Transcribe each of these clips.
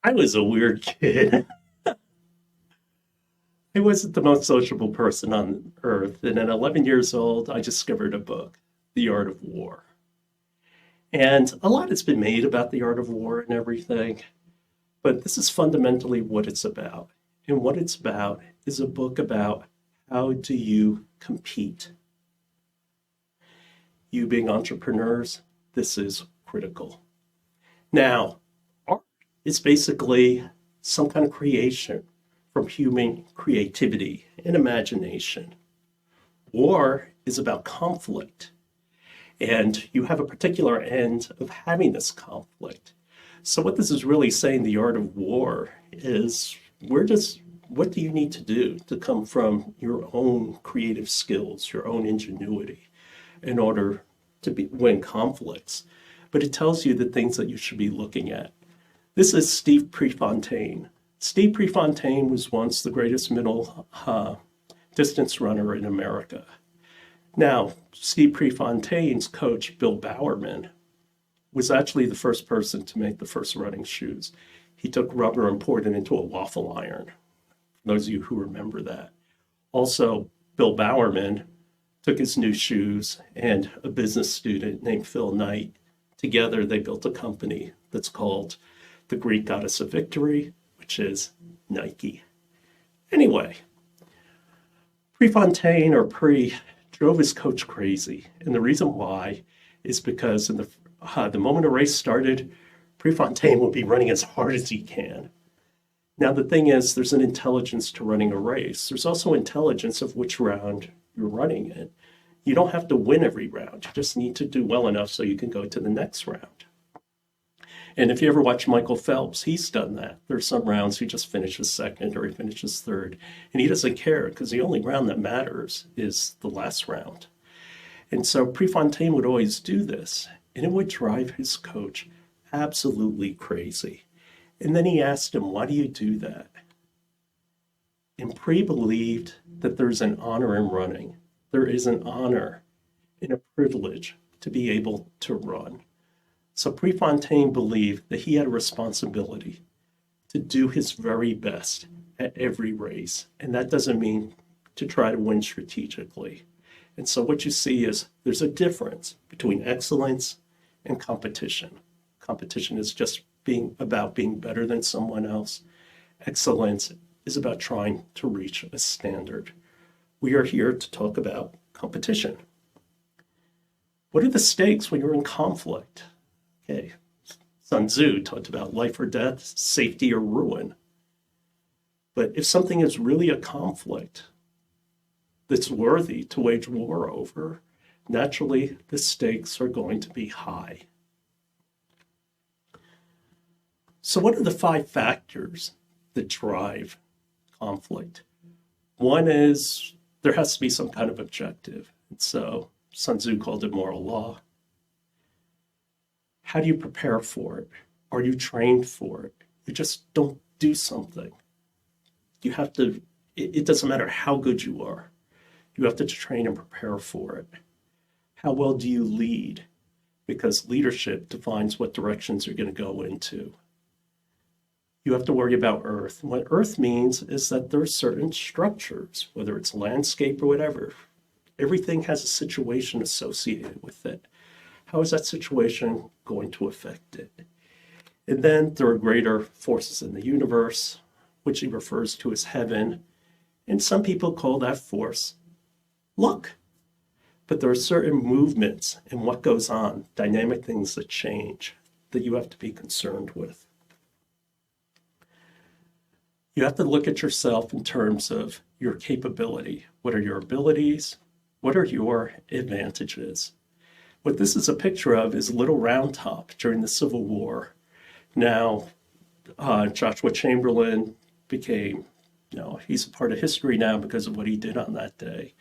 I was a weird kid. I wasn't the most sociable person on earth. And at 11 years old, I discovered a book, The Art of War. And a lot has been made about the art of war and everything, but this is fundamentally what it's about. And what it's about is a book about how do you compete. You being entrepreneurs, this is critical. Now, art is basically some kind of creation from human creativity and imagination. War is about conflict, and you have a particular end of having this conflict. So, what this is really saying, the art of war, is what do you need to do to come from your own creative skills, your own ingenuity, in order to win conflicts? But it tells you the things that you should be looking at. This is Steve Prefontaine. Steve Prefontaine was once the greatest middle distance runner in America. Now, Steve Prefontaine's coach, Bill Bowerman, was actually the first person to make the first running shoes. He took rubber and poured it into a waffle iron, for those of you who remember that. Also, Bill Bowerman took his new shoes and a business student named Phil Knight. Together, they built a company that's called the Greek Goddess of Victory, which is Nike. Anyway, Prefontaine or Pre drove his coach crazy. And the reason why is because in the moment a race started, Prefontaine will be running as hard as he can. Now, the thing is, there's an intelligence to running a race. There's also intelligence of which round you're running in. You don't have to win every round. You just need to do well enough so you can go to the next round. And if you ever watch Michael Phelps, he's done that. There's some rounds he just finishes second or he finishes third, and he doesn't care because the only round that matters is the last round. And so Prefontaine would always do this, and it would drive his coach absolutely crazy. And then he asked him, why do you do that? And Pre believed that there's an honor in running. There is an honor and a privilege to be able to run. So Prefontaine believed that he had a responsibility to do his very best at every race. And that doesn't mean to try to win strategically. And so what you see is there's a difference between excellence and competition. Competition is just being better than someone else. Excellence is about trying to reach a standard. We are here to talk about competition. What are the stakes when you're in conflict? Okay, Sun Tzu talked about life or death, safety or ruin. But if something is really a conflict that's worthy to wage war over, naturally the stakes are going to be high. So what are the 5 factors that drive conflict? One is there has to be some kind of objective. And so Sun Tzu called it moral law. How do you prepare for it? Are you trained for it? You just don't do something. You have to, it doesn't matter how good you are. You have to train and prepare for it. How well do you lead? Because leadership defines what directions you're going to go into. You have to worry about earth. And what earth means is that there are certain structures, whether it's landscape or whatever, everything has a situation associated with it. How is that situation going to affect it? And then there are greater forces in the universe, which he refers to as heaven. And some people call that force luck. But there are certain movements in what goes on, dynamic things that change, that you have to be concerned with. You have to look at yourself in terms of your capability. What are your abilities? What are your advantages? What this is a picture of is Little Round Top during the Civil War. Now, Joshua Chamberlain became, he's a part of history now because of what he did on that day.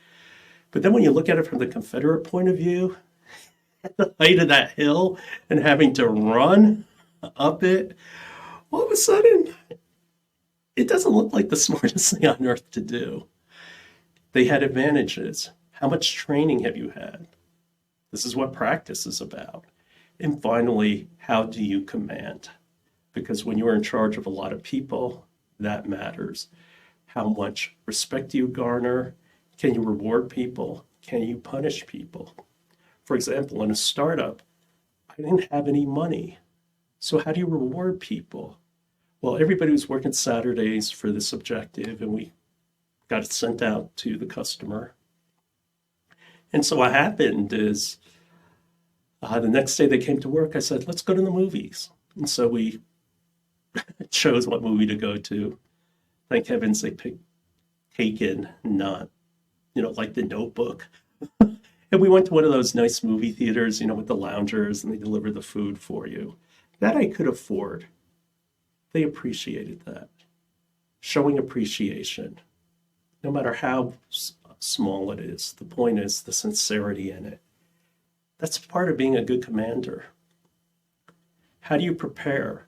But then when you look at it from the Confederate point of view, at the height of that hill and having to run up it, all of a sudden, it doesn't look like the smartest thing on earth to do. They had advantages. How much training have you had? This is what practice is about. And finally, how do you command? because when you're in charge of a lot of people, that matters. How much respect do you garner? Can you reward people? Can you punish people? For example, in a startup, I didn't have any money. So how do you reward people? Well, everybody was working Saturdays for this objective, and we got it sent out to the customer. And so what happened is the next day they came to work, I said, let's go to the movies. And so we chose what movie to go to. Thank heavens they picked Taken, not, like The Notebook. And we went to one of those nice movie theaters, with the loungers, and they deliver the food for you. That I could afford. They appreciated that. Showing appreciation, no matter how small it is. The point is the sincerity in it. That's part of being a good commander. How do you prepare?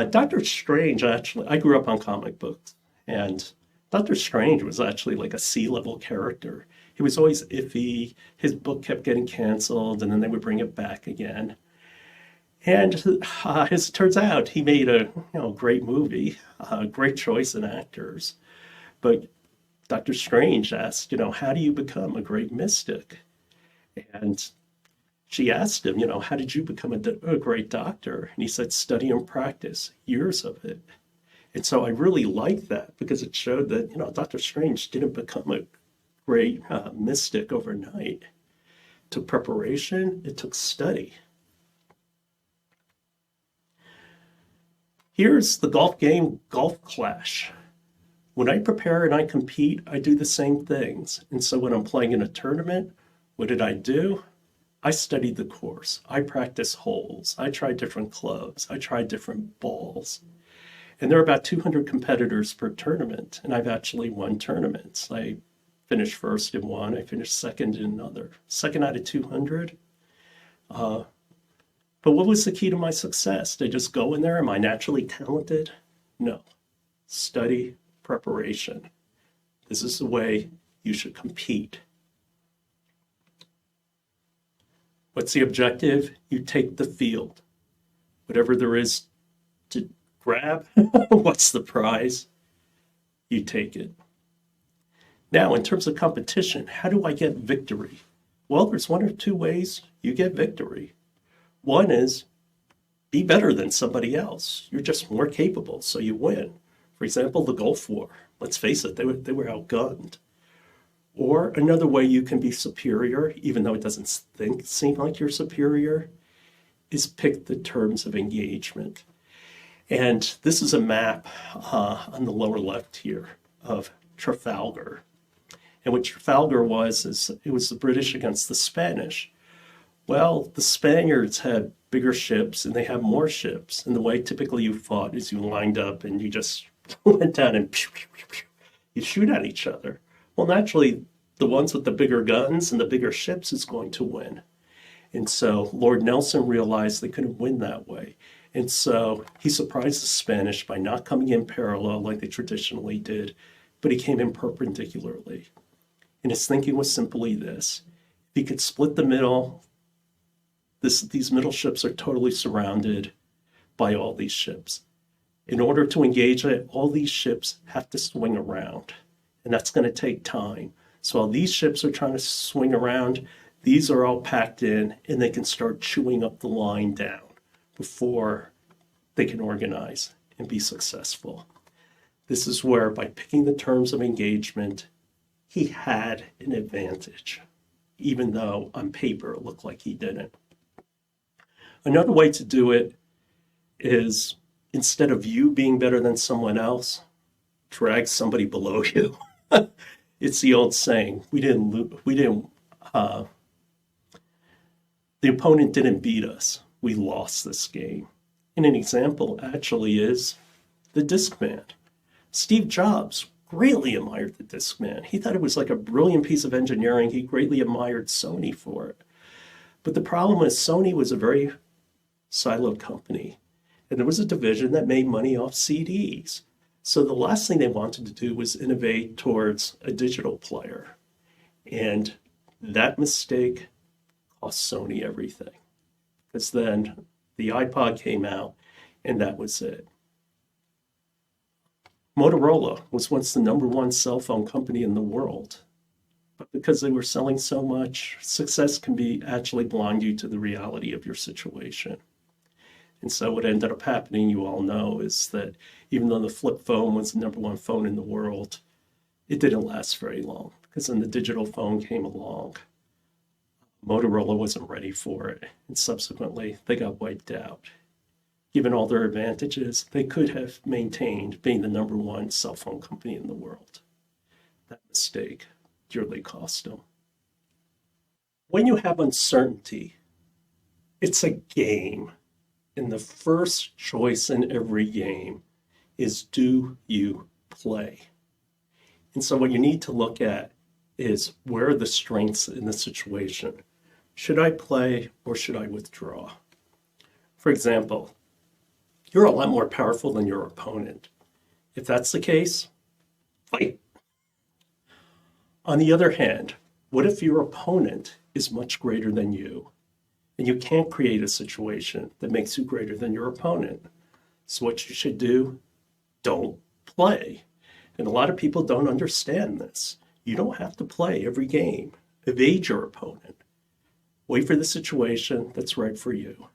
Dr. Strange, actually, I grew up on comic books, and Dr. Strange was actually like a C-level character. He was always iffy. His book kept getting canceled, and then they would bring it back again. And as it turns out, he made a great movie, great choice in actors. But Dr. Strange asked, how do you become a great mystic? And she asked him, how did you become a great doctor? And he said, study and practice, years of it. And so I really liked that because it showed that, Dr. Strange didn't become a great mystic overnight. It took preparation, it took study. Here's the golf game, Golf Clash. When I prepare and I compete, I do the same things. And so when I'm playing in a tournament, what did I do? I studied the course. I practiced holes. I tried different clubs. I tried different balls. And there are about 200 competitors per tournament, and I've actually won tournaments. I finished first in one. I finished second in another. Second out of 200. But what was the key to my success? Did I just go in there? Am I naturally talented? No. Study, preparation. This is the way you should compete. What's the objective? You take the field. Whatever there is to grab, what's the prize? You take it. Now, in terms of competition, how do I get victory? Well, there's one or two ways you get victory. One is be better than somebody else. You're just more capable, so you win. For example, the Gulf War. Let's face it, they were outgunned. Or another way you can be superior, even though it doesn't seem like you're superior, is pick the terms of engagement. And this is a map on the lower left here of Trafalgar. And what Trafalgar was, it was the British against the Spanish. Well, the Spaniards had bigger ships and they had more ships. And the way typically you fought is you lined up and you just went down and you shoot at each other. Well, naturally, the ones with the bigger guns and the bigger ships is going to win. And so Lord Nelson realized they couldn't win that way. And so he surprised the Spanish by not coming in parallel like they traditionally did, but he came in perpendicularly. And his thinking was simply this: if he could split the middle, these middle ships are totally surrounded by all these ships. In order to engage it, all these ships have to swing around, and that's going to take time. So while these ships are trying to swing around, these are all packed in, and they can start chewing up the line down before they can organize and be successful. This is where, by picking the terms of engagement, he had an advantage, even though on paper it looked like he didn't. Another way to do it is, instead of you being better than someone else, drag somebody below you. It's the old saying, the opponent didn't beat us, we lost this game. And an example actually is the Discman. Steve Jobs greatly admired the Discman. He thought it was like a brilliant piece of engineering. He greatly admired Sony for it. But the problem is Sony was a very siloed company, and there was a division that made money off CDs. So the last thing they wanted to do was innovate towards a digital player. And that mistake cost Sony everything. Because then the iPod came out, and that was it. Motorola was once the #1 cell phone company in the world. But because they were selling so much, success can be actually blind you to the reality of your situation. And so what ended up happening, you all know, is that even though the flip phone was the #1 phone in the world, it didn't last very long because when the digital phone came along, Motorola wasn't ready for it. And subsequently, they got wiped out. Given all their advantages, they could have maintained being the #1 cell phone company in the world. That mistake dearly cost them. When you have uncertainty, it's a game. And the first choice in every game is, do you play? And so what you need to look at is, where are the strengths in the situation? Should I play or should I withdraw? For example, you're a lot more powerful than your opponent. If that's the case, fight. On the other hand, what if your opponent is much greater than you and you can't create a situation that makes you greater than your opponent? So what you should do, don't play. And a lot of people don't understand this. You don't have to play every game. Evade your opponent. Wait for the situation that's right for you.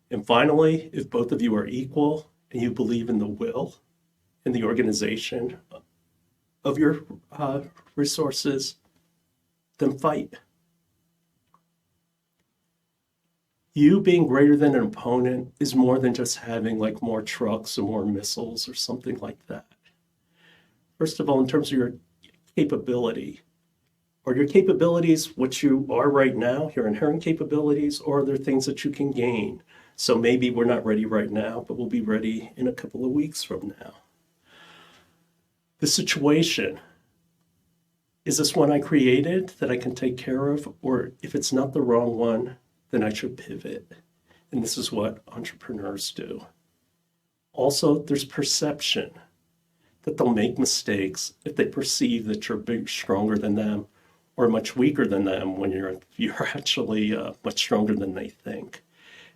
And finally, if both of you are equal and you believe in the will and the organization of your resources, then fight. You being greater than an opponent is more than just having like more trucks or more missiles or something like that. First of all, in terms of your capability, are your capabilities what you are right now, your inherent capabilities, or are there things that you can gain? So maybe we're not ready right now, but we'll be ready in a couple of weeks from now. The situation, is this one I created that I can take care of? Or if it's not the wrong one, then I should pivot. And this is what entrepreneurs do. Also, there's perception, that they'll make mistakes if they perceive that you're big, stronger than them, or much weaker than them when you're actually much stronger than they think.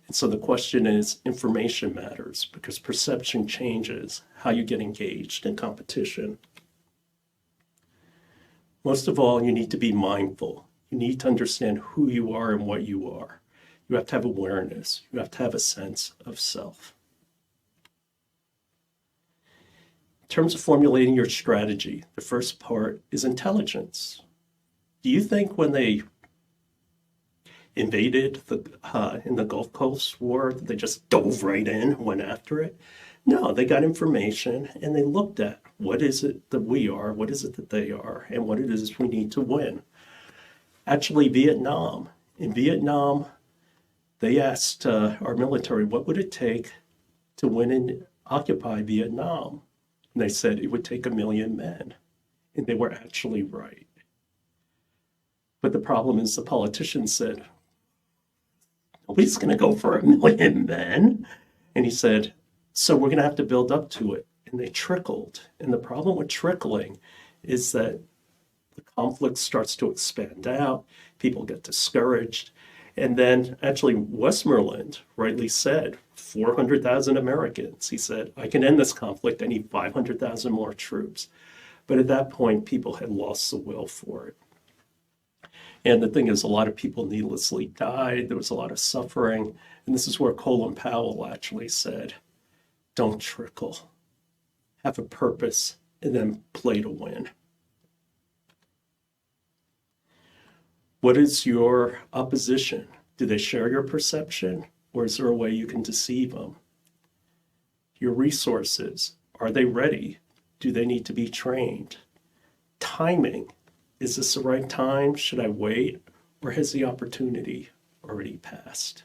And so the question is, information matters because perception changes how you get engaged in competition. Most of all, you need to be mindful. You need to understand who you are and what you are. You have to have awareness. You have to have a sense of self. In terms of formulating your strategy, the first part is intelligence. Do you think when they invaded in the Gulf Coast War, they just dove right in, went after it? No, they got information and they looked at what is it that we are, what is it that they are, and what it is we need to win. Actually, Vietnam. In Vietnam, they asked our military, what would it take to win and occupy Vietnam? And they said it would take 1 million men. And they were actually right. But the problem is the politicians said, nobody's going to go for 1 million men. And he said, so we're going to have to build up to it. And they trickled. And the problem with trickling is that the conflict starts to expand out. People get discouraged. And then actually Westmoreland rightly said, 400,000 Americans. He said, I can end this conflict. I need 500,000 more troops. But at that point, people had lost the will for it. And the thing is, a lot of people needlessly died. There was a lot of suffering. And this is where Colin Powell actually said, don't trickle. Have a purpose and then play to win. What is your opposition? Do they share your perception? Or is there a way you can deceive them? Your resources, are they ready? Do they need to be trained? Timing. Is this the right time? Should I wait? Or has the opportunity already passed?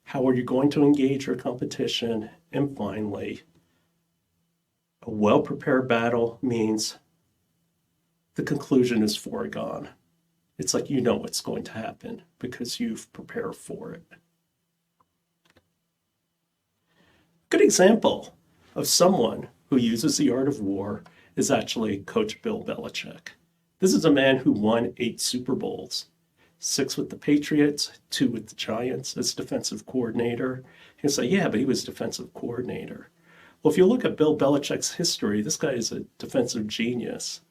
How are you going to engage your competition? And finally, a well-prepared battle means the conclusion is foregone. It's like you know what's going to happen because you've prepared for it. Good example of someone who uses the art of war is actually Coach Bill Belichick. This is a man who won 8 Super Bowls. 6 with the Patriots, 2 with the Giants as defensive coordinator. You say, yeah, but he was defensive coordinator. Well, if you look at Bill Belichick's history, this guy is a defensive genius.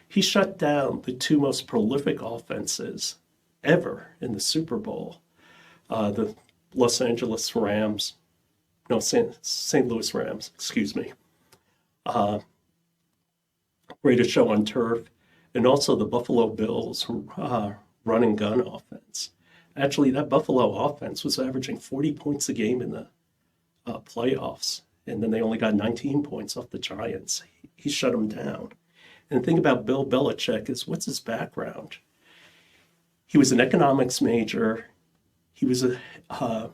He shut down the 2 most prolific offenses ever in the Super Bowl. The Los Angeles Rams, no, St. Louis Rams, excuse me. Greatest show on turf, and also the Buffalo Bills run and gun offense. Actually, that Buffalo offense was averaging 40 points a game in the playoffs, and then they only got 19 points off the Giants. He shut them down. And the thing about Bill Belichick is, what's his background? He was an economics major. He was a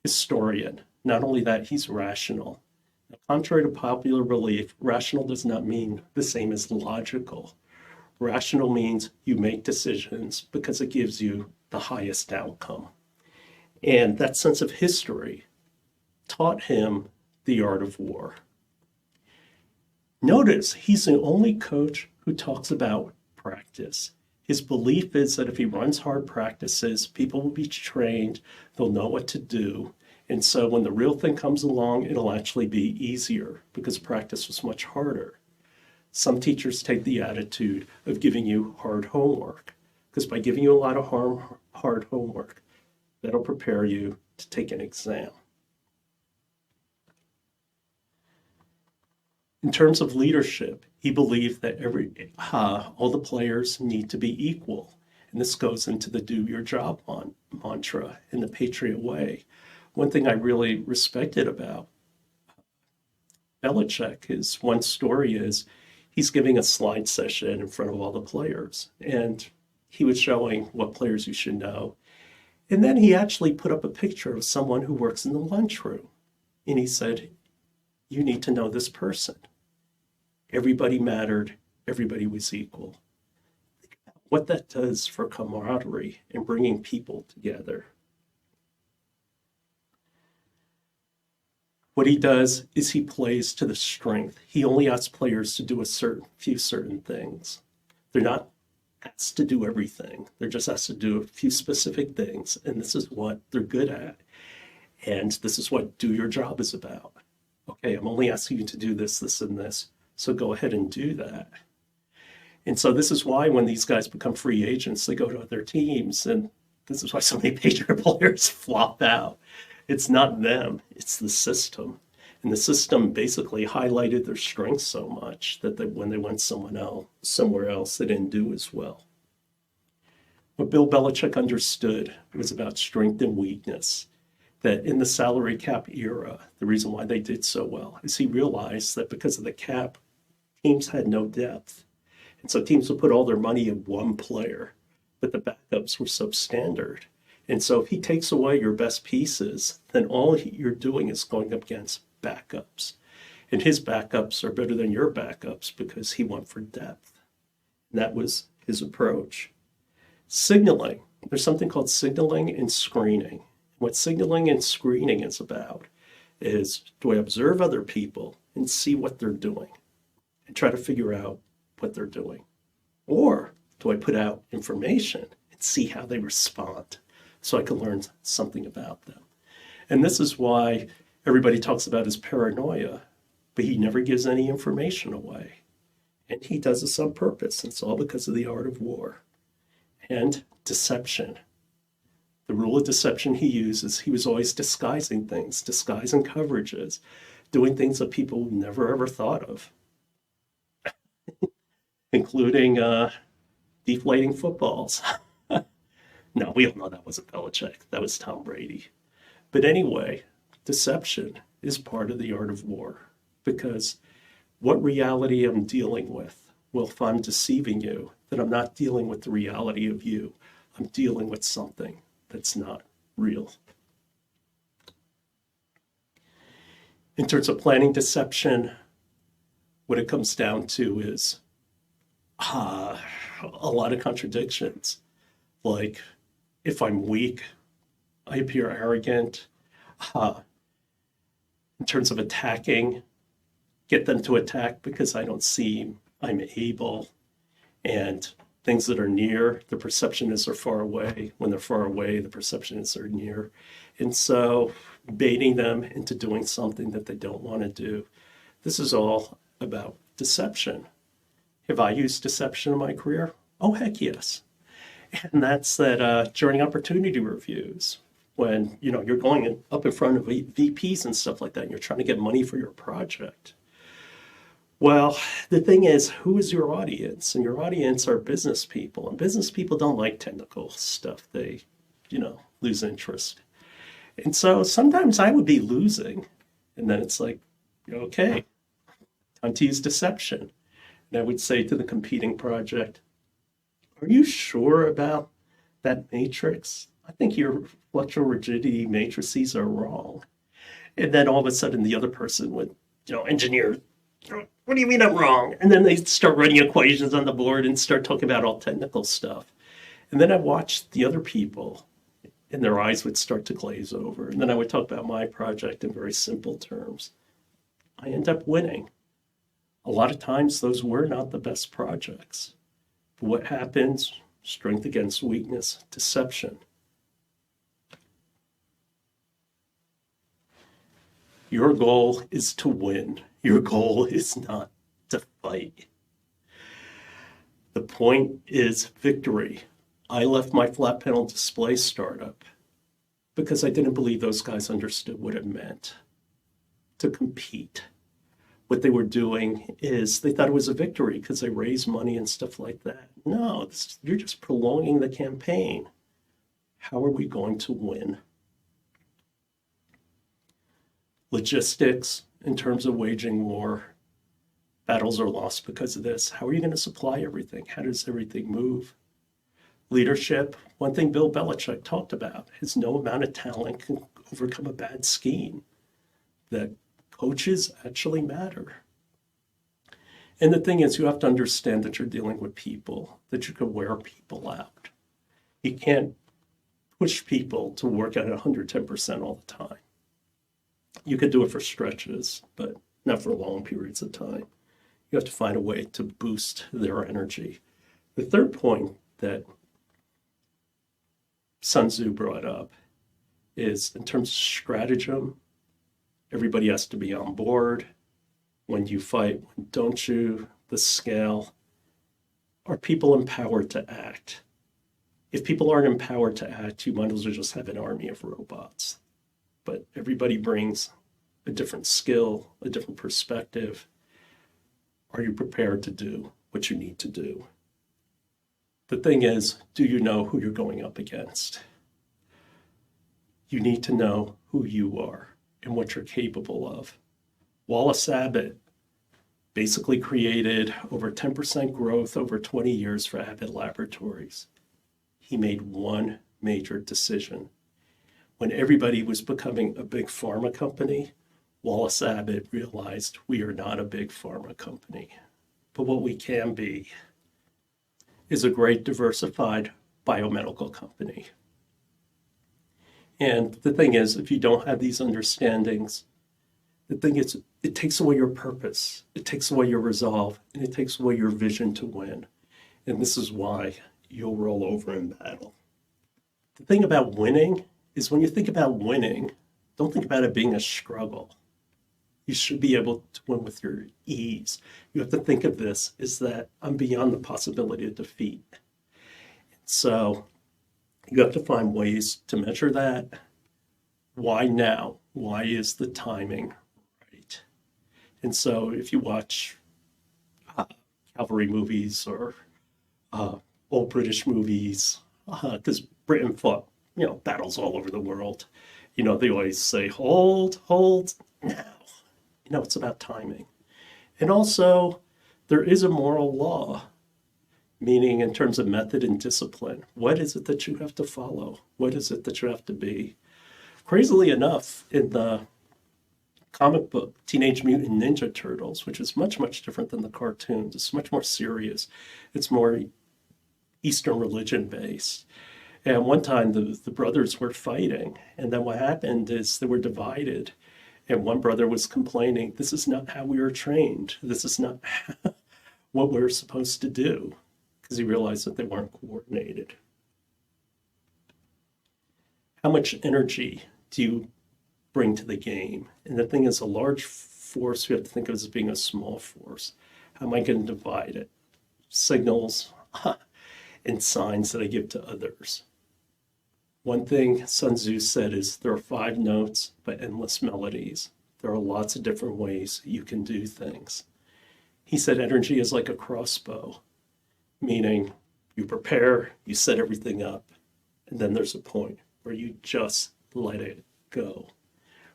historian. Not only that, he's rational. Now, contrary to popular belief, rational does not mean the same as logical. Rational means you make decisions because it gives you the highest outcome. And that sense of history taught him the art of war. Notice he's the only coach who talks about practice. His belief is that if he runs hard practices, people will be trained, they'll know what to do. And so when the real thing comes along, it'll actually be easier because practice was much harder. Some teachers take the attitude of giving you hard homework, because by giving you a lot of hard homework, that'll prepare you to take an exam. In terms of leadership, he believed that all the players need to be equal. And this goes into the do your job mantra in the Patriot way. One thing I really respected about Belichick is one story is he's giving a slide session in front of all the players. And he was showing what players you should know. And then he actually put up a picture of someone who works in the lunchroom. And he said, you need to know this person. Everybody mattered. Everybody was equal. Think about what that does for camaraderie and bringing people together. What he does is he plays to the strength. He only asks players to do a few certain things. They're not asked to do everything. They're just asked to do a few specific things. And this is what they're good at. And this is what do your job is about. Okay, I'm only asking you to do this, this, and this. So go ahead and do that. And so this is why when these guys become free agents, they go to other teams. And this is why so many Patriot players flop out. It's not them, it's the system. And the system basically highlighted their strengths so much that when they went somewhere else, they didn't do as well. What Bill Belichick understood was about strength and weakness. That in the salary cap era, the reason why they did so well is he realized that because of the cap, teams had no depth. And so teams would put all their money in one player, but the backups were substandard. And so if he takes away your best pieces, then all you're doing is going up against backups. And his backups are better than your backups because he went for depth. And that was his approach. Signaling. There's something called signaling and screening. What signaling and screening is about is, do I observe other people and see what they're doing and try to figure out what they're doing? Or do I put out information and see how they respond so I can learn something about them? And this is why everybody talks about his paranoia, but he never gives any information away. And he does this on purpose. It's all because of the art of war. And deception. The rule of deception he uses, he was always disguising things, disguising coverages, doing things that people never ever thought of, including deflating footballs. No, we all know that wasn't Belichick. That was Tom Brady. But anyway, deception is part of the art of war because what reality I'm dealing with, well, if I'm deceiving you, then I'm not dealing with the reality of you. I'm dealing with something that's not real. In terms of planning deception, what it comes down to is a lot of contradictions. Like, if I'm weak, I appear arrogant. In terms of attacking, get them to attack because I don't seem I'm able. And Things that are near, the perception is they're far away. When they're far away, the perception is they're near. And so baiting them into doing something that they don't want to do. This is all about deception. Have I used deception in my career? Oh, heck yes. And that's that during opportunity reviews, when you're going up in front of VPs and stuff like that, and you're trying to get money for your project. Well, the thing is, who is your audience? And your audience are business people, and business people don't like technical stuff. They, lose interest. And so sometimes I would be losing, and then it's like, okay, time to use deception. And I would say to the competing project, are you sure about that matrix? I think your fluctual rigidity matrices are wrong. And then all of a sudden the other person would, engineer, what do you mean I'm wrong? And then they start running equations on the board and start talking about all technical stuff. And then I watched the other people and their eyes would start to glaze over. And then I would talk about my project in very simple terms. I end up winning. A lot of times those were not the best projects. But what happens? Strength against weakness, deception. Your goal is to win. Your goal is not to fight. The point is victory. I left my flat panel display startup because I didn't believe those guys understood what it meant to compete. What they were doing is they thought it was a victory because they raised money and stuff like that. No, you're just prolonging the campaign. How are we going to win? Logistics, in terms of waging war, battles are lost because of this. How are you going to supply everything? How does everything move? Leadership, one thing Bill Belichick talked about is no amount of talent can overcome a bad scheme. That coaches actually matter. And the thing is, you have to understand that you're dealing with people, that you can wear people out. You can't push people to work at 110% all the time. You could do it for stretches, but not for long periods of time. You have to find a way to boost their energy. The third point that Sun Tzu brought up is in terms of stratagem, everybody has to be on board. When you fight, when don't you? The scale. Are people empowered to act? If people aren't empowered to act, you might as well just have an army of robots. But everybody brings a different skill, a different perspective. Are you prepared to do what you need to do? The thing is, do you know who you're going up against? You need to know who you are and what you're capable of. Wallace Abbott basically created over 10% growth over 20 years for Abbott Laboratories. He made one major decision. When everybody was becoming a big pharma company, Wallace Abbott realized we are not a big pharma company. But what we can be is a great diversified biomedical company. And the thing is, if you don't have these understandings, the thing is, it takes away your purpose, it takes away your resolve, and it takes away your vision to win. And this is why you'll roll over in battle. The thing about winning is when you think about winning, don't think about it being a struggle. You should be able to win with your ease. You have to think of this is that I'm beyond the possibility of defeat. So you have to find ways to measure that. Why now? Why is the timing right? And so if you watch cavalry movies or old British movies, because Britain fought, battles all over the world, they always say, hold now. It's about timing. And also, there is a moral law, meaning in terms of method and discipline. What is it that you have to follow? What is it that you have to be? Crazily enough, in the comic book Teenage Mutant Ninja Turtles, which is much, much different than the cartoons, it's much more serious. It's more Eastern religion based. And one time the brothers were fighting, and then what happened is they were divided. And one brother was complaining, this is not how we were trained. This is not what we're supposed to do. Because because he realized that they weren't coordinated. How much energy do you bring to the game? And the thing is, a large force we have to think of as being a small force. How am I going to divide it? Signals and signs that I give to others. One thing Sun Tzu said is there are 5 notes but endless melodies. There are lots of different ways you can do things. He said energy is like a crossbow, meaning you prepare, you set everything up, and then there's a point where you just let it go.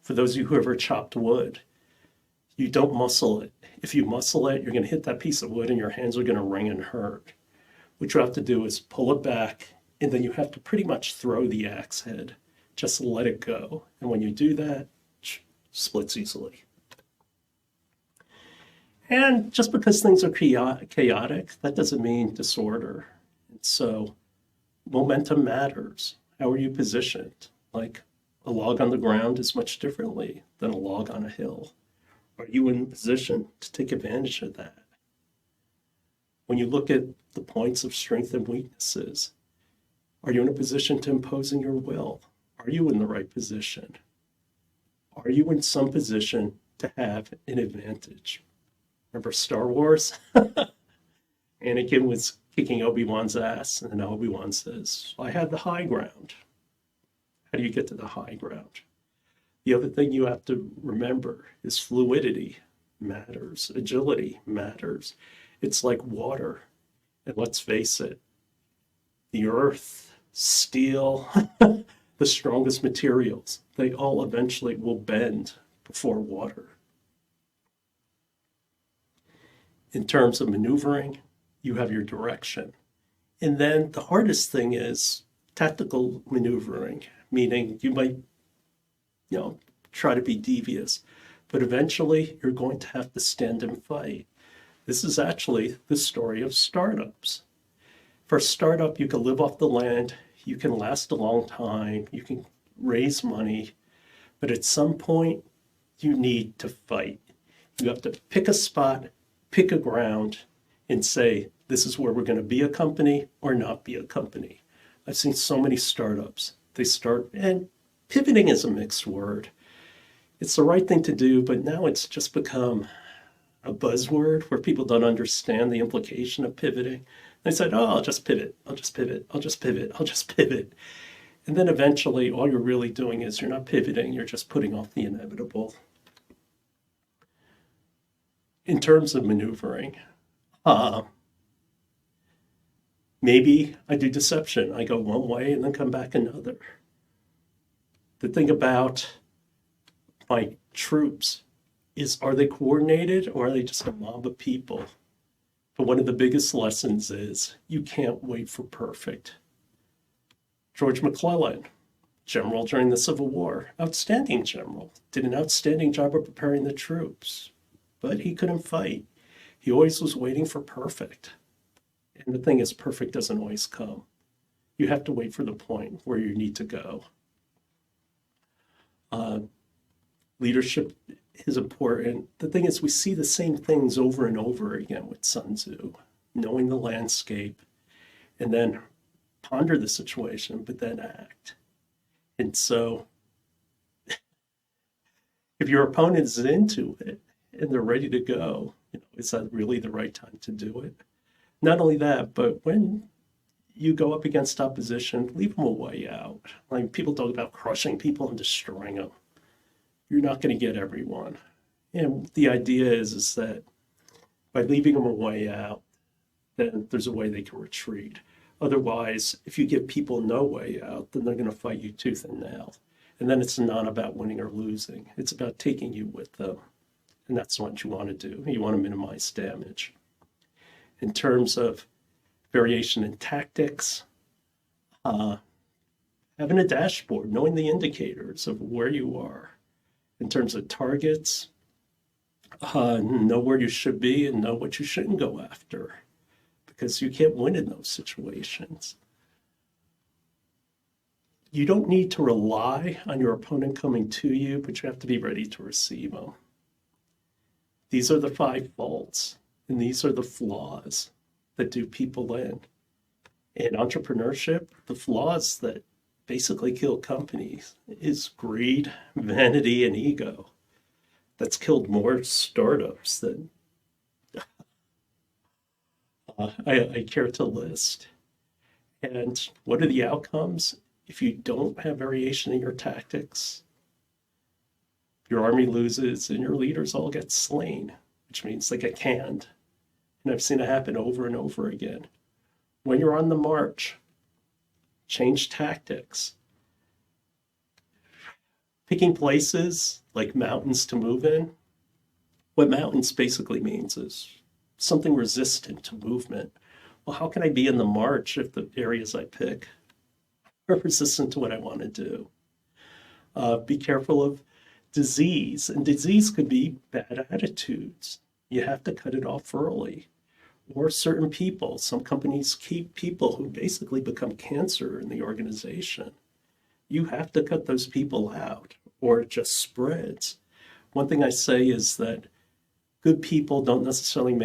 For those of you who ever chopped wood, you don't muscle it. If you muscle it, you're going to hit that piece of wood and your hands are going to ring and hurt. What you have to do is pull it back, and then you have to pretty much throw the axe head. Just let it go. And when you do that, splits easily. And just because things are chaotic, that doesn't mean disorder. So momentum matters. How are you positioned? Like a log on the ground is much differently than a log on a hill. Are you in position to take advantage of that? When you look at the points of strength and weaknesses, are you in a position to impose your will? Are you in the right position? Are you in some position to have an advantage? Remember Star Wars? Anakin was kicking Obi-Wan's ass, and then Obi-Wan says, I had the high ground. How do you get to the high ground? The other thing you have to remember is fluidity matters. Agility matters. It's like water. And let's face it, the earth, steel, the strongest materials, they all eventually will bend before water. In terms of maneuvering, you have your direction. And then the hardest thing is tactical maneuvering, meaning you might, try to be devious, but eventually you're going to have to stand and fight. This is actually the story of startups. For a startup, you can live off the land, you can last a long time, you can raise money, but at some point, you need to fight. You have to pick a spot, pick a ground, and say, this is where we're going to be a company or not be a company. I've seen so many startups. They start, and pivoting is a mixed word. It's the right thing to do, but now it's just become a buzzword where people don't understand the implication of pivoting. They said, oh, I'll just pivot, I'll just pivot, I'll just pivot, I'll just pivot. And then eventually all you're really doing is you're not pivoting, you're just putting off the inevitable. In terms of maneuvering, maybe I do deception. I go one way and then come back another. The thing about my troops is, are they coordinated or are they just a mob of people? But one of the biggest lessons is you can't wait for perfect. George McClellan, general during the Civil War, outstanding general, did an outstanding job of preparing the troops, but he couldn't fight. He always was waiting for perfect. And the thing is, perfect doesn't always come. You have to wait for the point where you need to go. Leadership is important. The thing is, we see the same things over and over again with Sun Tzu, knowing the landscape, and then ponder the situation, but then act. And so if your opponent is into it and they're ready to go, is that really the right time to do it? Not only that, but when you go up against opposition, leave them a way out. Like, people talk about crushing people and destroying them. You're not going to get everyone. And the idea is that by leaving them a way out, then there's a way they can retreat. Otherwise, if you give people no way out, then they're going to fight you tooth and nail. And then it's not about winning or losing. It's about taking you with them. And that's what you want to do. You want to minimize damage. In terms of variation in tactics, having a dashboard, knowing the indicators of where you are. In terms of targets, know where you should be and know what you shouldn't go after, because you can't win in those situations. You don't need to rely on your opponent coming to you, but you have to be ready to receive them. These are the 5 faults, and these are the flaws that do people in. In entrepreneurship, the flaws that basically kill companies is greed, vanity, and ego. That's killed more startups than I care to list. And what are the outcomes? If you don't have variation in your tactics, your army loses and your leaders all get slain, which means they get canned. And I've seen it happen over and over again. When you're on the march, change tactics. Picking places like mountains to move in. What mountains basically means is something resistant to movement. Well, how can I be in the march if the areas I pick are resistant to what I want to do? Be careful of disease, and disease could be bad attitudes. You have to cut it off early. Or certain people. Some companies keep people who basically become cancer in the organization. You have to cut those people out, or it just spreads. One thing I say is that good people don't necessarily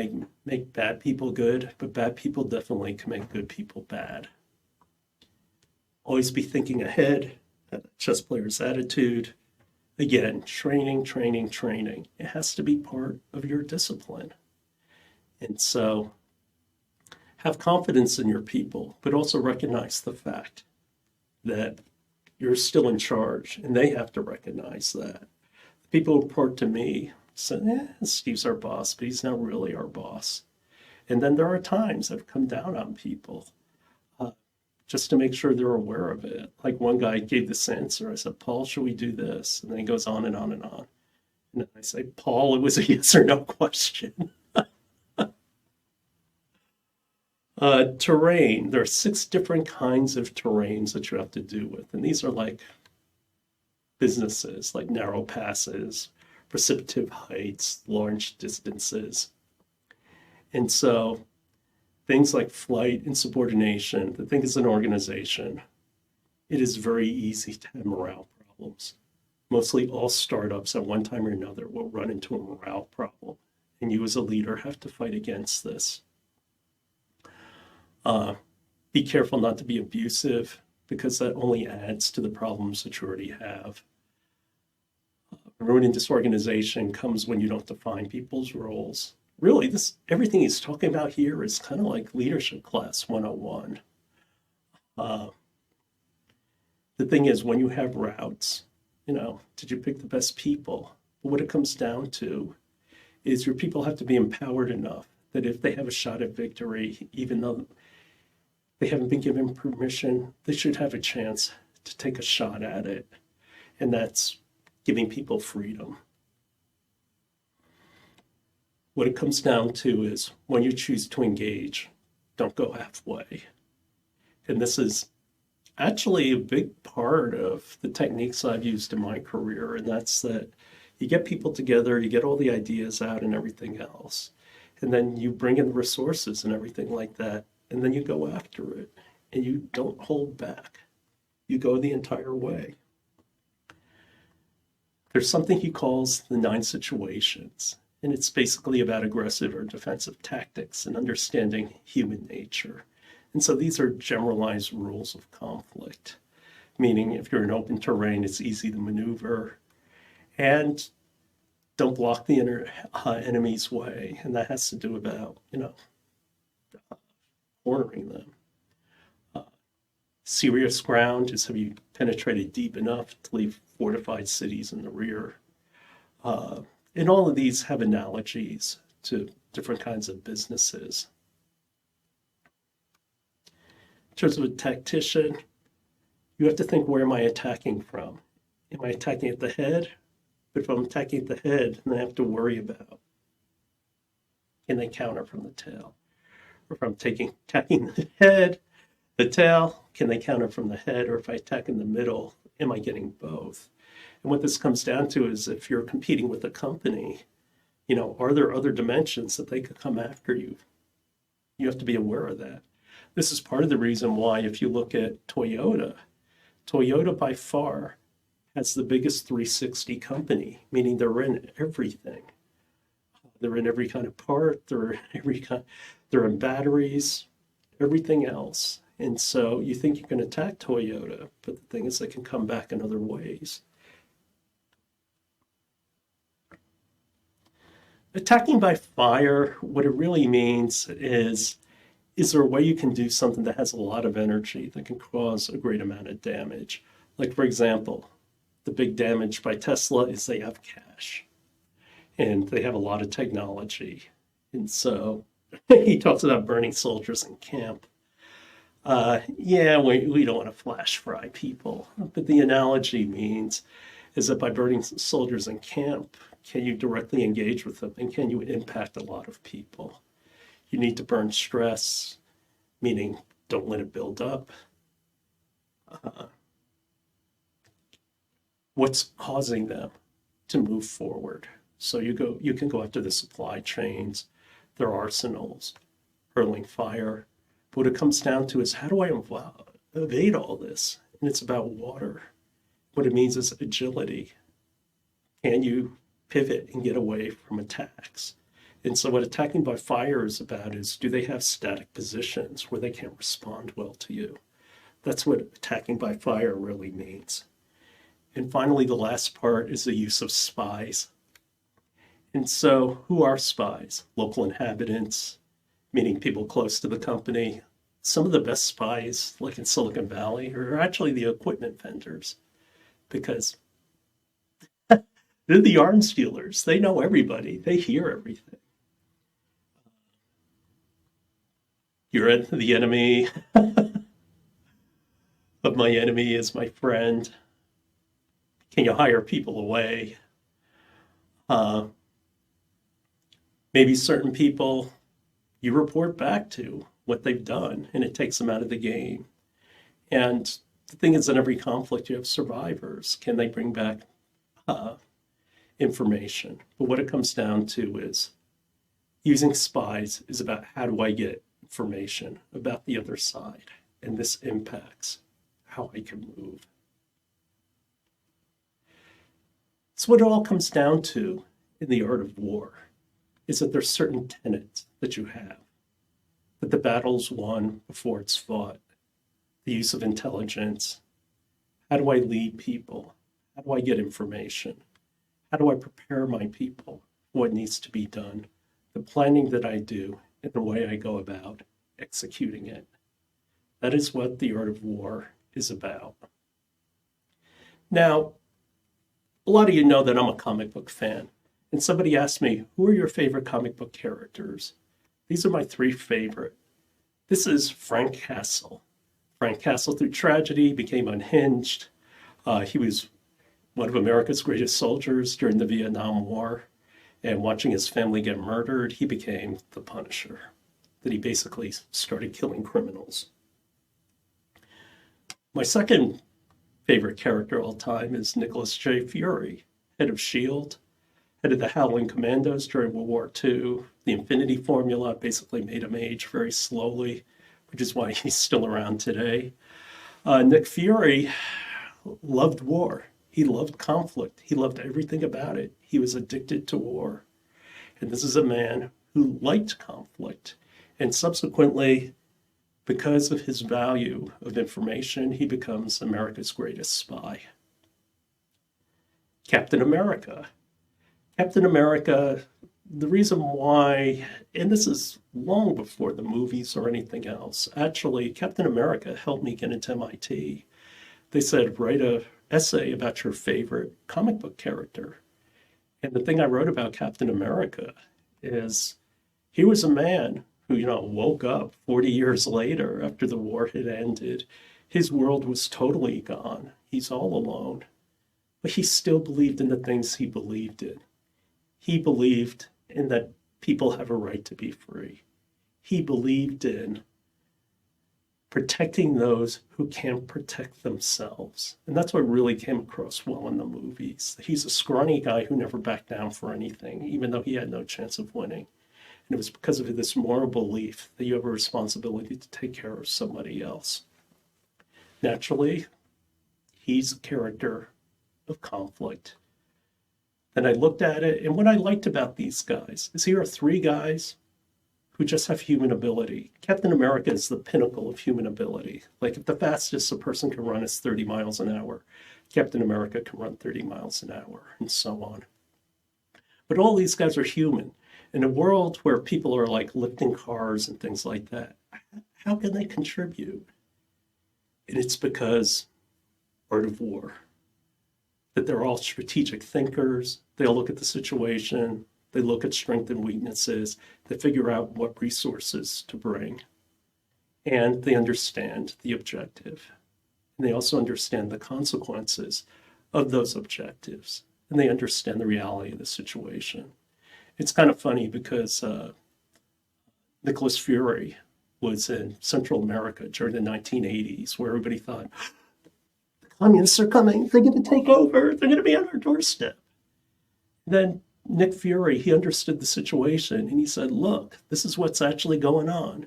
make bad people good, but bad people definitely can make good people bad. Always be thinking ahead, chess player's attitude. Again, training, training, training. It has to be part of your discipline. And so have confidence in your people, but also recognize the fact that you're still in charge, and they have to recognize that. The people who report to me say, Steve's our boss, but he's not really our boss. And then there are times I've come down on people just to make sure they're aware of it. Like one guy gave this answer. I said, Paul, should we do this? And then he goes on and on and on. And then I say, Paul, it was a yes or no question. Terrain. There are 6 different kinds of terrains that you have to do with. And these are like businesses, like narrow passes, precipitative heights, large distances. And so things like flight and subordination, the thing is an organization, it is very easy to have morale problems. Mostly all startups at one time or another will run into a morale problem. And you as a leader have to fight against this. Be careful not to be abusive, because that only adds to the problems that you already have. Ruining disorganization comes when you don't define people's roles. Really, everything he's talking about here is kind of like leadership class 101. The thing is, when you have routes, did you pick the best people? But what it comes down to is your people have to be empowered enough that if they have a shot at victory, even though they haven't been given permission, they should have a chance to take a shot at it. And that's giving people freedom. What it comes down to is when you choose to engage, don't go halfway. And this is actually a big part of the techniques I've used in my career, and that's that you get people together, you get all the ideas out and everything else, and then you bring in the resources and everything like that, and then you go after it, and you don't hold back. You go the entire way. There's something he calls the 9 situations, and it's basically about aggressive or defensive tactics and understanding human nature. And so these are generalized rules of conflict, meaning if you're in open terrain, it's easy to maneuver, and don't block the enemy's way. And that has to do about, cornering them. Serious ground is have you penetrated deep enough to leave fortified cities in the rear. And all of these have analogies to different kinds of businesses. In terms of a tactician, you have to think, where am I attacking from? Am I attacking at the head? But if I'm attacking at the head, then I have to worry about, can they counter from the tail? Or if I'm attacking the head, the tail, can they counter from the head? Or if I attack in the middle, am I getting both? And what this comes down to is if you're competing with a company, are there other dimensions that they could come after you? You have to be aware of that. This is part of the reason why, if you look at Toyota by far has the biggest 360 company, meaning they're in everything. They're in every kind of part. They're in every kind. They're in batteries, everything else. And so you think you can attack Toyota, but the thing is, they can come back in other ways. Attacking by fire, what it really means is there a way you can do something that has a lot of energy that can cause a great amount of damage? Like, for example, the big damage by Tesla is they have cash and they have a lot of technology. And so he talks about burning soldiers in camp. Yeah, we don't want to flash fry people, but the analogy means is that by burning soldiers in camp, can you directly engage with them and can you impact a lot of people? You need to burn stress, meaning don't let it build up. What's causing them to move forward? So you can go after the supply chains, their arsenals, hurling fire. But what it comes down to is how do I evade all this? And it's about water. What it means is agility. Can you pivot and get away from attacks? And so what attacking by fire is about is, do they have static positions where they can't respond well to you? That's what attacking by fire really means. And finally, the last part is the use of spies. And so who are spies? Local inhabitants, meaning people close to the company. Some of the best spies, like in Silicon Valley, are actually the equipment vendors because they're the arms dealers. They know everybody. They hear everything. You're the enemy of my enemy is my friend. Can you hire people away? Maybe certain people you report back to what they've done, and it takes them out of the game. And the thing is, in every conflict, you have survivors. Can they bring back information? But what it comes down to is using spies is about how do I get information about the other side, and this impacts how I can move. So what it all comes down to in the art of war is that there's certain tenets that you have, that the battle's won before it's fought, the use of intelligence. How do I lead people? How do I get information? How do I prepare my people for what needs to be done? The planning that I do and the way I go about executing it. That is what the art of war is about. Now, a lot of you know that I'm a comic book fan. And somebody asked me, who are your favorite comic book characters? These are my three favorite. This is Frank Castle. Frank Castle, through tragedy, became unhinged. He was one of America's greatest soldiers during the Vietnam War. And watching his family get murdered, he became the Punisher. That he basically started killing criminals. My second favorite character of all time is Nicholas J. Fury, head of S.H.I.E.L.D., head of the Howling Commandos during World War II. The Infinity Formula basically made him age very slowly, which is why he's still around today. Nick Fury loved war. He loved conflict. He loved everything about it. He was addicted to war. And this is a man who liked conflict. And subsequently, because of his value of information, he becomes America's greatest spy. Captain America. Captain America, the reason why, and this is long before the movies or anything else, actually, Captain America helped me get into MIT. They said, write an essay about your favorite comic book character. And the thing I wrote about Captain America is he was a man who, woke up 40 years later after the war had ended. His world was totally gone. He's all alone. But he still believed in the things he believed in. He believed in that people have a right to be free. He believed in protecting those who can't protect themselves. And that's what really came across well in the movies. He's a scrawny guy who never backed down for anything, even though he had no chance of winning. And it was because of this moral belief that you have a responsibility to take care of somebody else. Naturally, he's a character of conflict. Then I looked at it, and what I liked about these guys is here are three guys who just have human ability. Captain America is the pinnacle of human ability. Like if the fastest a person can run is 30 miles an hour, Captain America can run 30 miles an hour, and so on. But all these guys are human. In a world where people are like lifting cars and things like that, how can they contribute? And it's because Art of War, that they're all strategic thinkers. They all look at the situation. They look at strengths and weaknesses. They figure out what resources to bring. And they understand the objective. And they also understand the consequences of those objectives. And they understand the reality of the situation. It's kind of funny because Nicholas Fury was in Central America during the 1980s, where everybody thought, the communists are coming, they're going to take over, they're going to be on our doorstep. Then Nick Fury, he understood the situation and he said, look, this is what's actually going on.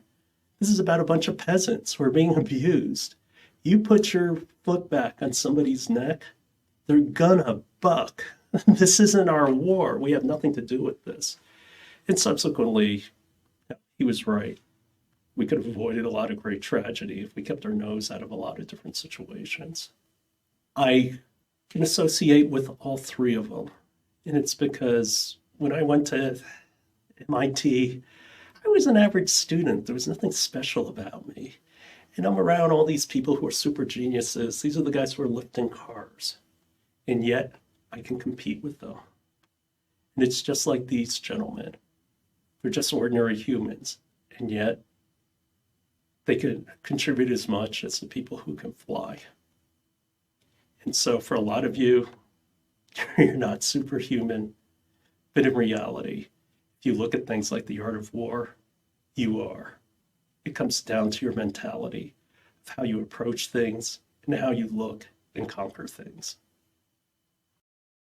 This is about a bunch of peasants who are being abused. You put your foot back on somebody's neck, they're gonna buck. This isn't our war. We have nothing to do with this. And subsequently, he was right. We could have avoided a lot of great tragedy if we kept our nose out of a lot of different situations. I can associate with all three of them. And it's because when I went to MIT, I was an average student. There was nothing special about me. And I'm around all these people who are super geniuses. These are the guys who are lifting cars. And yet, I can compete with them. And it's just like these gentlemen. They're just ordinary humans. And yet, they can contribute as much as the people who can fly. And so for a lot of you, you're not superhuman. But in reality, if you look at things like the Art of War, you are. It comes down to your mentality of how you approach things and how you look and conquer things.